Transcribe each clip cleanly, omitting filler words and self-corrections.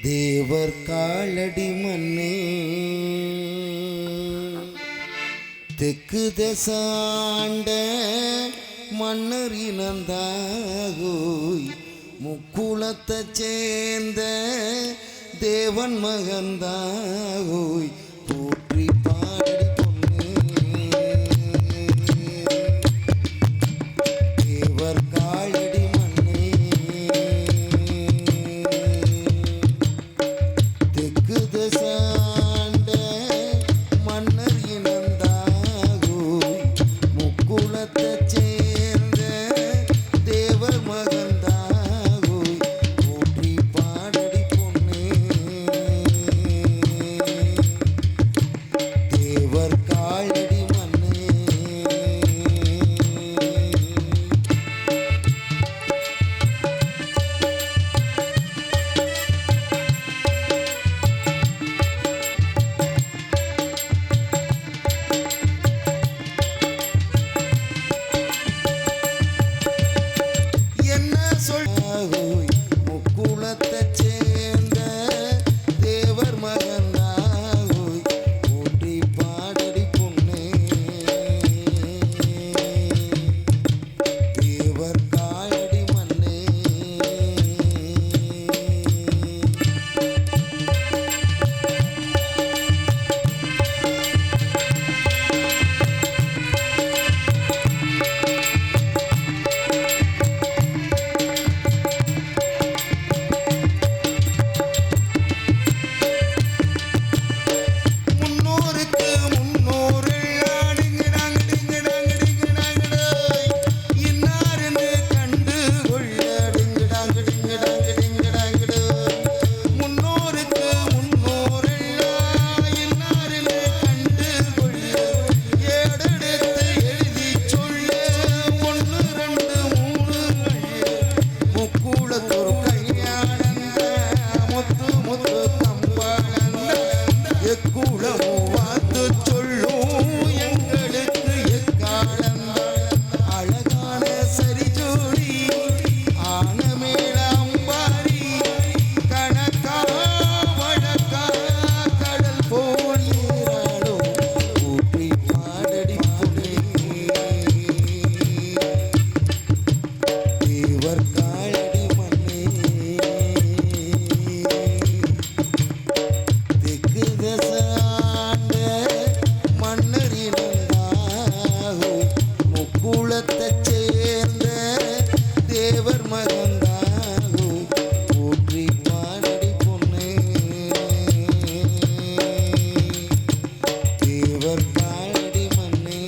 தேவர் காலடி மண்ணே தெற்கு தசாண்ட மன்னர் இனந்தாகோய் முக்குளத்தை சேர்ந்த தேவன் மகந்தாகோய் போற்றி பாடி பொண்ணு தேவர் காலடி மண்ணே தெற்கு தசாண்ட மன்னர் இனந்தாகோய் முக்குளத்தை சேர்ந்த தேவர் மகந்தாகோய் போற்றி பாடடி பொண்ணே தேவர் காலடி மண்ணே என்ன சொல்லாகோய் முக்குளத்தை சேர்ந்த தேவர் மகந்தாகோய் போற்றி பாடடி பொண்ணே தேவர் காலடி மண்ணே முன்னோருக்கு முன்னோரு டிங்கிடாங்கிடாங்கிடாங்கிடாங்கிடாய் இன்னாருன்னு கண்டு கொள்ளடிங்கிடாங்கிடாங்கிடாங்கிடாங்கிடாங்கிடு முன்னோருக்கு முன்னோரு இன்னாருன்னு கண்டு கொள்ள ஏடெடுத்து எழுதி சொல்ல 1 2 3 முக்கூடத்தொரு கல்யாணந்த முத்து முத்து கம்பாளந்த எக்கூடமோ வாத்து சொல்லும் எங்களுக்கு எக்காலந்த அழகான சரி ஜோடி ஆன மேல அம்பாரி கணக்கா வழக்கா கடல் போல் ஏறாடும் ஊற்றி பாடடி பொண்ணே தேவர் காலடி மண்ணே தெற்கு தசாண்ட மன்னர் இனந்தாகோய் முக்குளத்தை சேர்ந்த தேவர் மகந்தாகோய் போற்றி பாடடி பொண்ணே தேவர் காலடி மண்ணே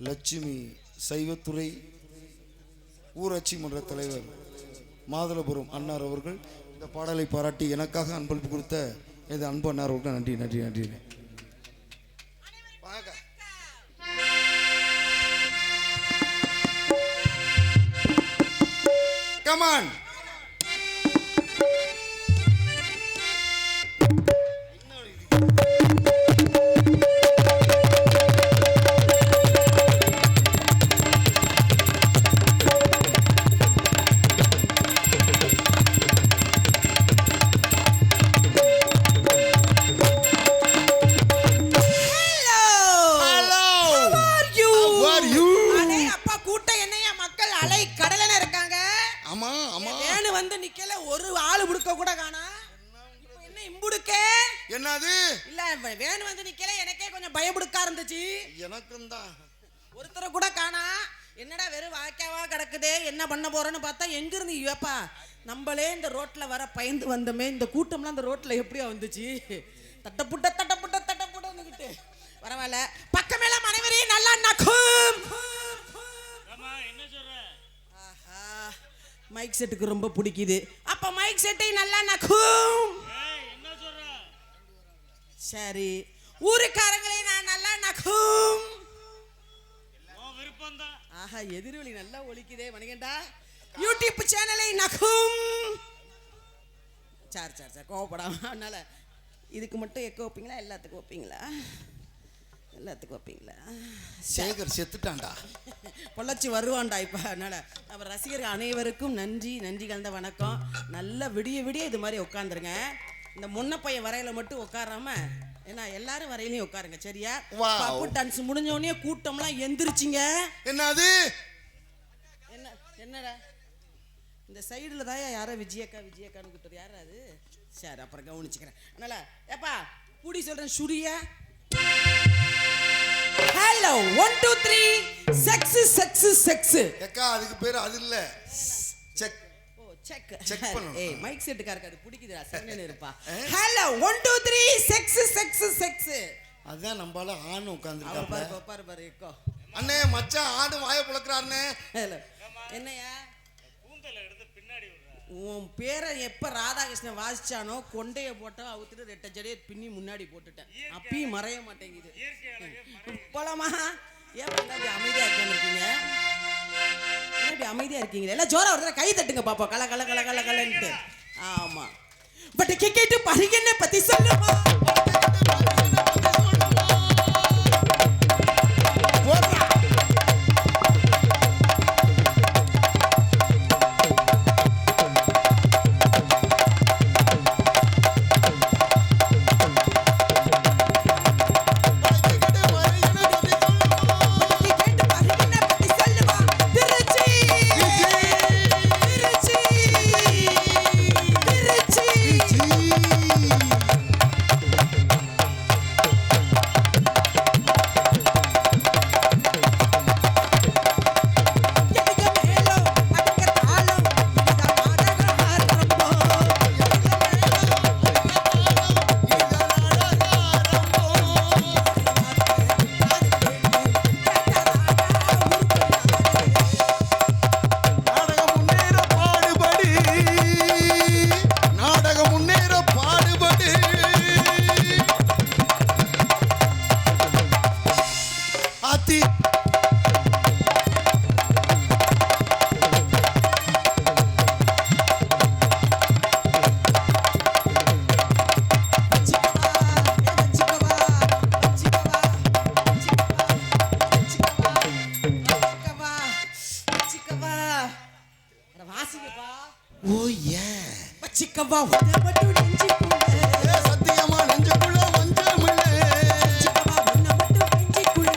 லட்சுமி சைவத்துறை ஊராட்சி மன்ற தலைவர் மாதளபுரம் அன்னார் அவர்கள் இந்த பாடலை பாராட்டி எனக்காக அன்பளிப்பு கொடுத்த இந்த அன்பு அன்னார் அவர்களுக்கு நன்றி நன்றி நன்றி. கமான் ஆமா ஆமா வேணு வந்து நிக்கல ஒரு ஆளு புடுக்க கூட காணா. இப்போ என்ன இம்புடுக்கே என்னது இல்ல வேணு வந்து நிக்கல எனக்கே கொஞ்சம் பயமுடுக்கா இருந்துச்சு. எனக்கும் தான் ஒருத்தரை கூட காணா. என்னடா வெறும் வாய்க்காவா கிடக்குதே என்ன பண்ண போறோன்னு பார்த்தா எங்க இருந்து ஏப்பா நம்மளே இந்த ரோட்ல வர பயந்து வந்தோமே இந்த கூட்டம்லாம் இந்த ரோட்ல எப்படியா வந்துச்சு தட்டப்புட்டன்னுகிட்டு பரவாயில்ல பக்கமேல மனைவரே நல்லா நக்கும். என்ன சொல்ற? ஆஹா மைக் செட்டுக்கு ரொம்ப பிடிக்குது. அப்ப மைக் செட்டை நல்லா நக்கும். என்ன சொல்ற? சரி ஊருக்காரங்களே நான் நல்லா நக்கும். விருப்பம் தான். ஆஹா எதிர்வழி நல்லா ஒலிக்குதே மணிகண்டா. யூடியூப் சேனலை நகும். சார் சார் சார் கோவப்படாம அதனால இதுக்கு மட்டும் எக்க வைப்பீங்களா? எல்லாத்துக்கும் வைப்பீங்களா? எல்லாத்துக்கும் வைப்பீங்களா? சேகர் செத்துட்டான்டா. பொள்ளாச்சி வருவான்டா இப்போ. அதனால் அவர் ரசிகர்கள் அனைவருக்கும் நன்றி கலந்த வணக்கம். நல்ல விடிய விடிய இது மாதிரி உட்காந்துருங்க. இந்த முன்ன பையன் வரையில மட்டும் உட்காராம, ஏன்னா எல்லாரும் வரையிலையும் உட்காருங்க, சரியா? பப்பு டான்ஸ் முடிஞ்சோடனே கூட்டம்லாம் எந்திரிச்சிங்க. என்னது? என்னடா இந்த சைடில் தான் யாரோ விஜயக்கான்னு கூப்பிட்டு யாரா அது? சரி, அப்புறம் கவனிச்சுக்கிறேன். அதனால ஏப்பா கூடி சொல்கிறேன், சுரியா. Hello 1 2 3 sex. ஏக்கா அதுக்கு பேர் அது இல்ல, செக். ஓ செக். செக் பண்ணனும். ஏய் மைக் செட்டுக்காரருக்கு அது பிடிக்குதுடா, சென்னேன்னு இருப்பா. Hello 1 2 3 sex. அதான் நம்மால ஆண் உட்கார்ந்திருக்காப்ல. பாரு எக்கோ. அண்ணே மச்சான் ஆடு வாயை புளக்குறாருண்ணே. ஹலோ என்னையா கூந்தல எடுத்து பின்னாடி விடுறா. உன் பேரை எப்ப ராதாகிருஷ்ணன் வாசிச்சானோ கொண்டைய போட்டா அவுத்துட்டு ரெட்டை ஜடையை பின்னி முன்னாடி போட்டுட்டேன். அப்பயும் மறைய மாட்டேங்குது. போலாமா? ஏன் இப்படி அமைதியா இருக்கீங்க? இப்படி அமைதியா இருக்கீங்க? எல்லாம் ஜோரா ஒரு கை தட்டுங்க பாப்பா. கலன்ட்டு. ஆமா. பட் கேட்டு பரிகண்ண பத்தி சொல்லுமா? சிக்கவா உன்னை மட்டும் நெஞ்சுக்குள்ள, சத்தியமா நெஞ்சுக்குள்ள வஞ்சமில்ல. சிக்கவா உன்னை மட்டும் நெஞ்சுக்குள்ள,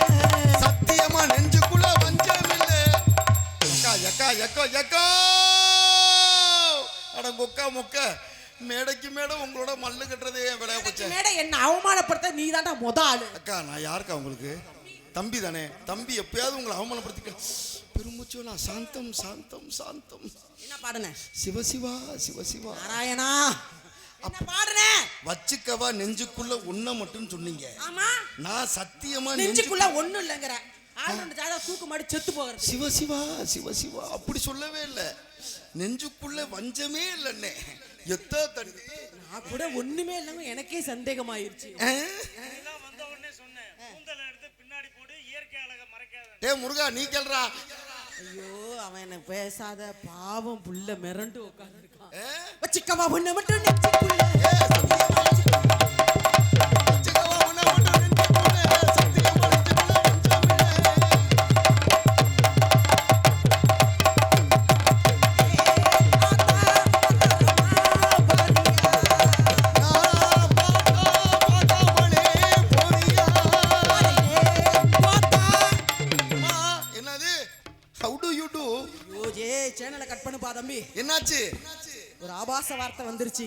சத்தியமா நெஞ்சுக்குள்ள வஞ்சமில்ல. எக்கா அட கொக்கா மொக்க மேடைக்கு மேடை உங்களோட மல்லு கட்டுறதே விளையா போச்சு. மேடை என்ன அவமானப்படுத்த நீ தான்டா முத ஆளு. அக்கா நான் யாருக்கா உங்களுக்கு தம்பி தானே. தம்பி எப்பயாவது உங்களை அவமானப்படுத்திக்க பெருமுச்சோனா சாந்தம் சாந்தம் சாந்தம். என்ன பாடுன? சிவசிவா சிவசிவா நாராயணா என்ன பாடுன? வச்சுக்கவா நெஞ்சுக்குள்ள ஒன்ன மட்டும் சொன்னீங்க. ஆமா நான் சத்தியமா நெஞ்சுக்குள்ள ஒண்ணும் இல்லங்கற. ஆளோட ஜாதா தூக்கு மாடி செத்து போகிறது. சிவசிவா சிவசிவா அப்படி சொல்லவே இல்ல. நெஞ்சுக்குள்ள வஞ்சமே இல்லன்னே. எத்த தண்ணி நான் கூட ஒண்ணுமே இல்லங்க, எனக்கே சந்தேகமாயிருச்சு. நான் வந்த உடனே சொன்னேன், கூந்தல எடுத்து பின்னாடி போடு, இயற்கை அழக மறைக்காத. டேய் முருகா நீ கேள்றா. ஐயோ அவன் என்ன பேசாத பாவம் புள்ள மிரண்டு உட்கார்ந்திருக்கான். வச்சுக்கவா உன்னை மட்டும் நெஞ்சுக்குள்ள, வச்சுக்கவா உன்னை மட்டும் நெஞ்சுக்குள்ள, சத்தியமா நெஞ்சுக்குள்ள என்னது? How do you do? சேனலை கட் பண்ணுப்பா தம்பி. என்னாச்சு? ஒரு ஆபாச வார்த்தை வந்துருச்சு.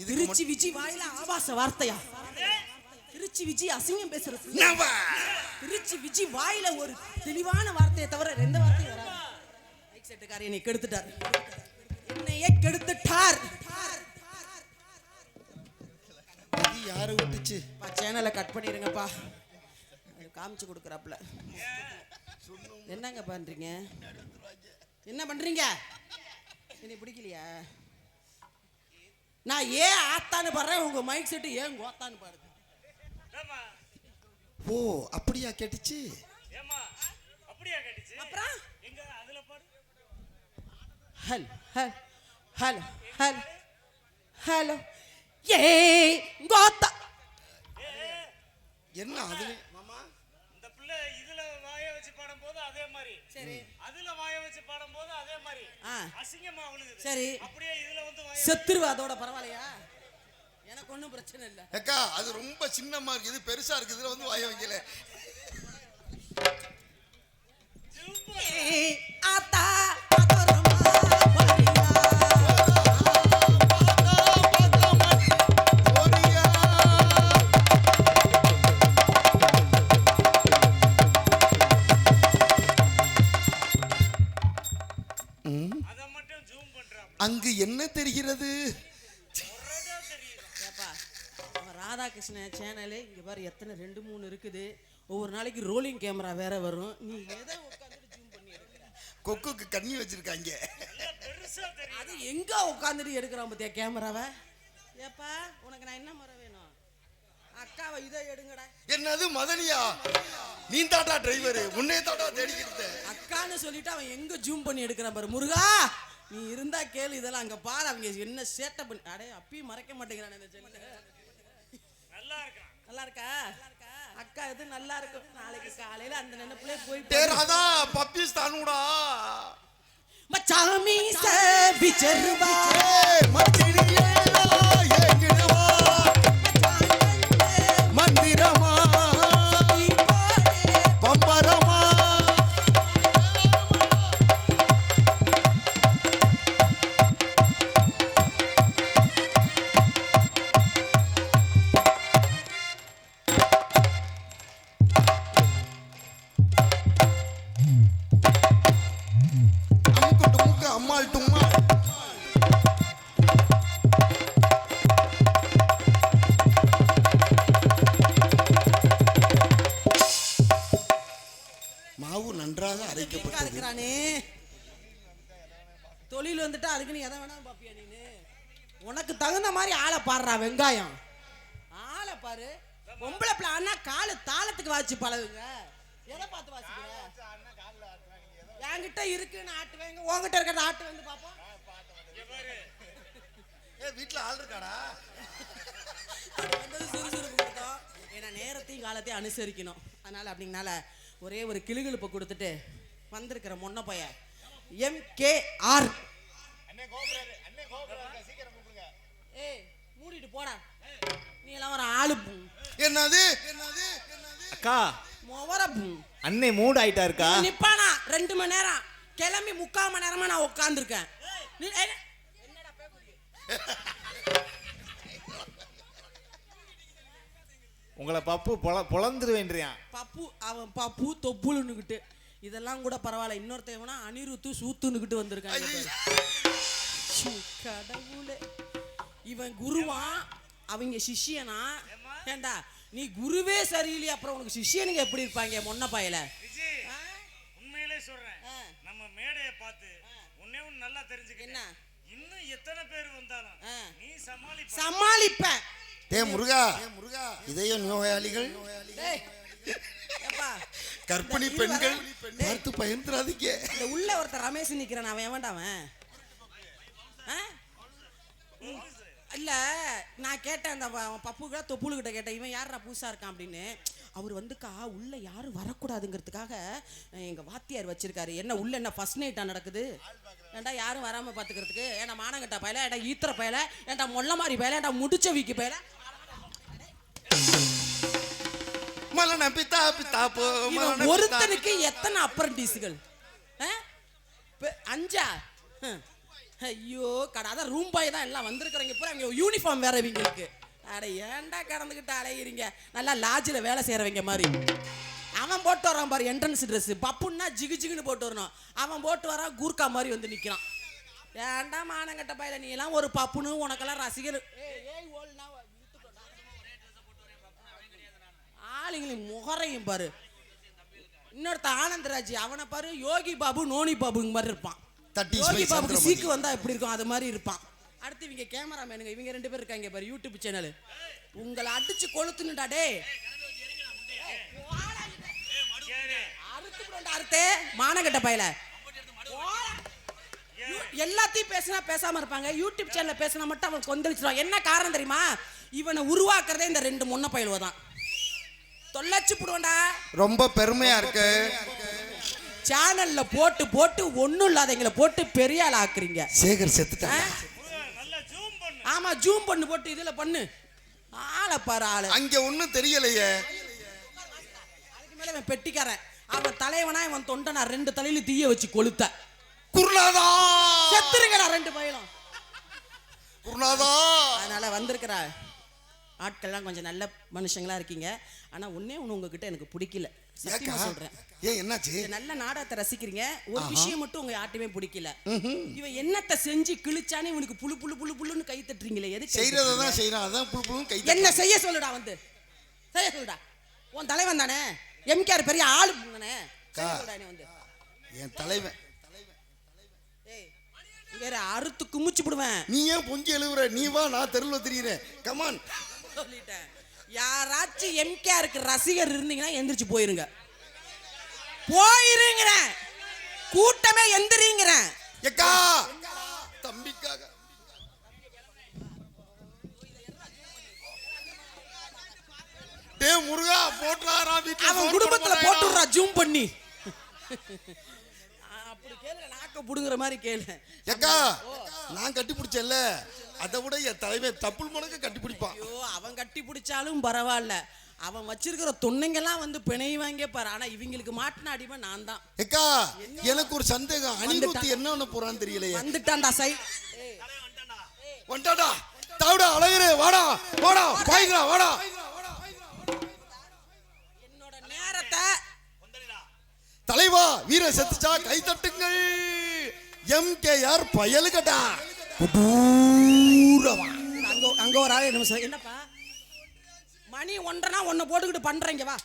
திருச்சி விஜி வாயில ஆபாச வார்த்தையா? திருச்சி விஜி அசிங்கம் பேசுறது. திருச்சி விஜி வாயில ஒரு தெளிவான வார்த்தையை தவிர எந்த வார்த்தையும் வராது. மைக் செட்டுக்காரர் என்னை கெடுத்துட்டார், என்னையே கெடுத்துட்டார். யாரு விட்டுச்சு? சேனலை கட் பண்ணிருங்கப்பா. காமிச்சு கொடுக்குறாப்புல. என்னங்க பண்றீங்க? என்ன பண்றீங்க? என்ன பிடிக்கலையா? நான் ஏன் ஆத்தான்னு பாடுறேன், உங்க மைக் செட்டு ஏன் கோத்தான்னு பாடுது. ஓ அப்படியா கேட்டுச்சு? ஏமா அப்படியே கேட்டுச்சு? அப்புறம் எங்க அதுல பாடு. ஹல் ஹல் ஹல் ஹல் ஹலோ ஏ கோத்தா சரி அப்படியே இதுல வந்து செத்துருவா, அதோட பரவாயில்லையா? எனக்கு ஒன்றும் பிரச்சனை இல்லை. அக்கா அது ரொம்ப சின்னமா இருக்கு, இது பெருசா இருக்கு, இதுல வந்து வாய வைக்கல. ஆத்தா அதோரமா போறியா? அத மட்டும் ஜூம் பண்றான். அங்கு என்ன தெரிகிறது? ஏப்பா, அவன் ராதாகிருஷ்ணன் சேனலு இங்க பாரு எத்தனை 2 3 இருக்குது. ஒவ்வொரு நாளைக்கு ரோலிங் கேமரா வேற வரும். நீ எதை உட்காந்துட்டு ஜூம் பண்ணி எடுக்கிற? கொக்குக்கு கண்ணி வச்சிருக்காங்க. பெருசா தெரியும். அது எங்க உட்காந்துட்டு எடுக்கிறான் பத்தியா கேமராவை? ஏப்பா உனக்கு நான் என்ன முறை வேணும்? அக்காவை இதை எடுங்கடா. என்னது மதனியா? நீ தாட்டா டிரைவர், உன்னே தாட்டா தேடிக்கிட்டு. அக்கான்னு சொல்லிட்டு அவன் எங்க ஜூம் பண்ணி எடுக்கிறான் பாரு. முருகா நீ இருந்தா கேளு, இதெல்லாம் அங்க பாரு அவங்க என்ன சேட்டை பண்ணி. அடே அப்பயும் மறைக்க மாட்டேங்கிறான் இந்த செல்ல. நல்லா இருக்கான். நல்லா இருக்கா? அக்கா இது நல்லா இருக்கும். நாளைக்கு காலையில அந்த நினைப்புல போய் தேராதா பப்பிஸ்தானுடா மச்சாமி சே விச்சருவா மச்சினியே ஏங்கிடுவா மந்திரமா பம்பரமா அம்மாள் டும்மா. மாவு நன்றாக அரைக்கப்பட்டது. இருக்கிறானே தொழில் வந்துட்டா அதுக்கு நீ எதை வேணாலும் பாப்பியா? நீ உனக்கு தகுந்த மாதிரி ஆளை பாடுறா. வெங்காயம் ஆளை பாரு. பொம்பளை பிள்ளை அண்ணா காலு தாளத்துக்கு வாச்சு பழகுங்க. எதை பார்த்து வாசிக்கிற? என்கிட்ட இருக்குன்னு ஆட்டுவேங்க, உங்ககிட்ட இருக்கிறத ஆட்டு வந்து பாப்போம். வீட்டுல ஆள் இருக்காடா? அது வந்தது சுறுசுறுப்பு கொடுத்தோம். ஏன்னா நேரத்தையும் காலத்தையும் அனுசரிக்கணும். அதனால அப்படிங்கனால ஒரே ஒரு கிளுகிழுப்பை கொடுத்துட்டு வந்திருக்கிற மொன்ன பைய MKR. ஏய் மூடிட்டு போடா, நீ எல்லாம் ஒரு ஆளு. என்னது அக்கா மொவரப்பு அண்ணே மூட் ஆயிட்டா இருக்கா? நிப்பானா 2 மணி நேரம் கிளம்பி 3/4 மணி நேரமா நான் உட்கார்ந்துருக்கேன். உங்களை பப்பு பொழந்துருவேன்றியான். பப்பு அவன் பப்பு தொப்புலுன்னுக்கிட்டு இதெல்லாம் கூட பரவாயில்ல. இன்னொருத்தவனா அனிருத்து சூத்துன்னுக்கிட்டு வந்திருக்காங்க. கடவுளே, இவன் குருவான் அவங்க சிஷியனா? ஏண்டா நீ குருவே சரியில்லையா, அப்புறம் உனக்கு சிஷியனுங்க எப்படி இருப்பாங்க? மொன்ன பாயல உண்மையிலே சொல்றேன். நம்ம மேடையை பார்த்து உன்னே ஒன்று நல்லா தெரிஞ்சுக்க. என்ன இன்னும் எத்தனை பேர் வந்தாலும் நீ சமாளிப்ப. முருகா இதயம் நோயாளிகள், கர்ப்பிணி பெண்கள் பார்த்து பயந்துறாதீங்க. இந்த உள்ள ஒருத்தர் ரமேஷ் நிக்கிறான், அவன் எவன்டாவன்? இல்ல நான் கேட்டேன் அந்த பப்புக்கிட்ட தொப்புளுக்கிட்ட கேட்டேன், இவன் யாரா புதுசா இருக்கான் அப்படின்னு. அவர் வந்துக்கா உள்ள யாரும் வரக்கூடாதுங்கிறதுக்காக எங்க வாத்தியார் வச்சிருக்காரு. என்ன உள்ள என்ன ஃபர்ஸ்ட் நைட்டா நடக்குது? ஏன்டா யாரும் வராம பாத்துக்கிறதுக்கு? ஏன்டா மானங்கட்ட பயல, ஏன்டா ஈத்திர பயல, ஏன்டா மொல்ல மாதிரி பயல, ஏன்டா முடிச்ச வீக்கி பயல. ஒருத்தனுக்கு எத்தனை அப்ரண்டிஸ்கள்? 5? ஐயோ கடை, அதான் ரூம் பாய் தான் எல்லாம் வந்திருக்கிறவங்க பூரா அவங்க யூனிஃபார்ம் வேற இவங்களுக்கு. அட ஏன்டா கடந்துக்கிட்டு அலையிறீங்க? நல்லா லாட்ஜில் வேலை செய்கிறவங்க மாதிரி. அவன் போட்டு வரான் பாரு என்ட்ரன்ஸ் ட்ரெஸ், பப்புன்னா ஜிகு ஜிகுன்னு போட்டு வரணும். அவன் போட்டு வரான் கூர்க்கா மாதிரி வந்து நிற்கிறான். ஏன்டா மானங்கட்ட பையில நீ எல்லாம் ஒரு பப்புன்னு உனக்கெல்லாம் ரசிகர். ஆளுங்களையும் முகரையும் பாரு. இன்னொருத்த ஆனந்தராஜ், அவனை பாரு யோகி பாபு நோனி பாபுங்க மாதிரி இருப்பான். யோகி பாபுக்கு சீக்கு வந்தா எப்படி இருக்கும் அது மாதிரி இருப்பான். அடுத்து இவங்க கேமராமேனுங்க, இவங்க 2 பேர் இருக்காங்க பாரு யூடியூப் சேனல். உங்களை அடிச்சு கொளுத்துனுடா டே. அறுத்தே மானகட்ட பையல. எல்லாத்தையும் பேசினா பேசாம இருப்பாங்க, யூடியூப் சேனல்ல பேசினா மட்டும் அவன் கொந்தளிச்சிருவான். என்ன காரணம் தெரியுமா? இவனை உருவாக்குறதே இந்த 2 முன்ன பயிலுவ தான். தொல்லச்சு போடுவான்டா. ரொம்ப பெருமையா இருக்கு. சேனல்ல போட்டு போட்டு ஒண்ணும் இல்லாதவங்கள போட்டு பெரிய ஆள் ஆக்குறீங்க. சேகர் செத்துட்டான். நல்லா ஜூம் பண்ணு. ஆமா ஜூம் பண்ணு போட்டு இதுல பண்ணு. ஆளை பாரு ஆளு. அங்க ஒண்ணும் தெரியலையே. அதுக்கு மேல இவன் பெட்டிக்காரன். அவன் தலைவனா இவன் தொண்டனா 2 தலையில தீய வச்சு கொளுத்த. குருநாதா செத்துருங்கடா 2 பையலும். குருநாதா அதனால வந்திருக்கிற ஆட்கள்லாம் கொஞ்சம் நல்ல மனுஷங்களா இருக்கீங்க. ஆனா ஒண்ணே ஒண்ணு உங்ககிட்ட எனக்கு பிடிக்கல. சத்தியமா சொல்றேன். ஏன் என்னாச்சு? நல்ல நாடகத்தை ரசிக்கிறீங்க. ஒரு விஷயம் மட்டும் உங்க யார்ட்டுமே பிடிக்கல. இவன் என்னத்தை செஞ்சு கிழிச்சானே இவனுக்கு புளு புளு புளு புளுன்னு கை தட்டுறீங்களே. எதுக்கு செய்யறதான் செய்யறான். அதான் புளு புளுன்னு கை என்ன செய்ய சொல்லுடா வந்து செய்ய சொல்லுடா. உன் தலைவன் தானே எம்கேஆர் பெரிய ஆளு தானே வந்து என் தலைவன். ஏய் வேற அறுத்து குமிச்சு விடுவேன். நீ ஏன் பொங்கி எழுவுற? நீ வா, நான் தெருவுல திரியிறேன். கமான் சொல்லிட்டேன். யாராச்சும் எம்கேஆருக்கு ரசிகர் இருந்தீங்கன்னா எந்திரிச்சு போயிருங்க. போயிருங்கிறேன். கூட்டமே எந்திரிங்கிறேன். எக்கா தம்பிக்காக டே முருகா போட்றாரா வீட்ல. அவன் குடும்பத்துல போட்டுறா ஜூம் பண்ணி. அப்படி கேளு, நாக்க புடுங்குற மாதிரி கேளு. எக்கா நான் கட்டி பிடிச்சேன்ல, அதை விட என் தலைவன் தப்புள் மணக்க கட்டி பிடிப்பான். ஐயோ அவன் கட்டி பிடிச்சாலும் பரவாயில்ல. அவன் வச்சிருக்கிற தொன்னைங்கெல்லாம் வந்து பிணைவாங்க பாரு. ஆனா இவங்களுக்கு மாட்டின அடிமை நான் தான். எக்கா எனக்கு ஒரு சந்தேகம். அனிருத்தி என்ன பண்ண போறான்னு தெரியலையே. வந்துட்டான்டா சை வந்துட்டாடா. தாவுடா அழகரே வாடா வாடா பாய்ங்கடா வாடா. என்னோட நேரத்தை தலைவா வீர செத்துச்சா கை தட்டுங்கள். எம்கேஆர் பயலுகடா. அங்க அங்க ஒரு ஆளு என்னப்பா மணி 1:30 உன்னை போட்டுக்கிட்டு பண்றீங்க வா.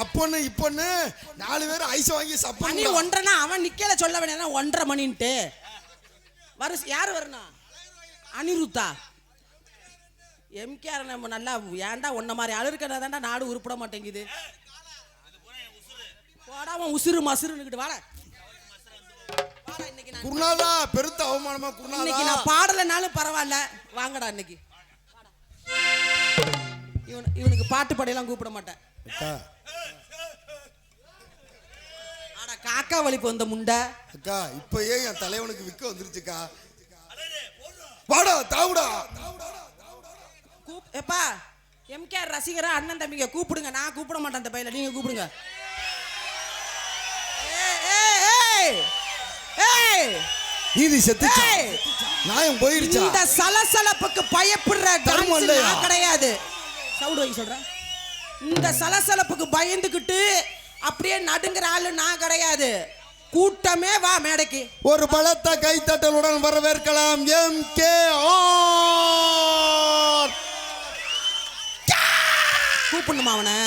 அப்பன்னு இப்பன்னு 4 பேர் ஐஸ் வாங்கி சப்ப. மணி 1:30 அவன் நிக்கல சொல்ல வேண்டியது 1:30 மணின்ட்டு வரு. யாரு வரணும்? அனிருத்தா. எம்கேஆர் நம்ம நல்லா ஏன்டா உன்ன மாதிரி அழுக்கிறதாண்டா நாடு உருப்பட மாட்டேங்குது. போடாம உசுறு மசுறுன்னுக்கிட்டு வாடா. குருநாதா பெருத்த அவமானமா குருநாதா. இன்னைக்கு நான் பாடலைனாலும் பரவாயில்ல வாங்கடா. இன்னைக்கு இவனுக்கு பாட்டு பாடையெல்லாம் கூப்பிட மாட்டேன். ஆனா காக்கா வலிப்பு வந்த முண்டை. அக்கா இப்பயே என் தலைவனுக்கு விக்க வந்துருச்சுக்கா. வாடா தாவுடா. எப்பா எம்கேஆர் ரசிகரா அண்ணன் தம்பிங்க கூப்பிடுங்க. நான் கூப்பிட மாட்டேன். அந்த பையல நீங்க கூப்பிடுங்க. நீதி செத்துச்சா? நாயம் போயிருச்சா? இந்த சலசலப்புக்கு பயப்படுற டான்ஸ் நான் கிடையாது. சவுண்ட் வைக்க சொல்றேன். இந்த சலசலப்புக்கு பயந்துக்கிட்டு அப்படியே நடுங்குற ஆளு நான் கிடையாது. கூட்டமே வா மேடைக்கு. ஒரு பலத்த கைத்தட்டலுடன் வரவேற்கலாம் எம்கேஆர். கூப்பிடணுமா அவனை?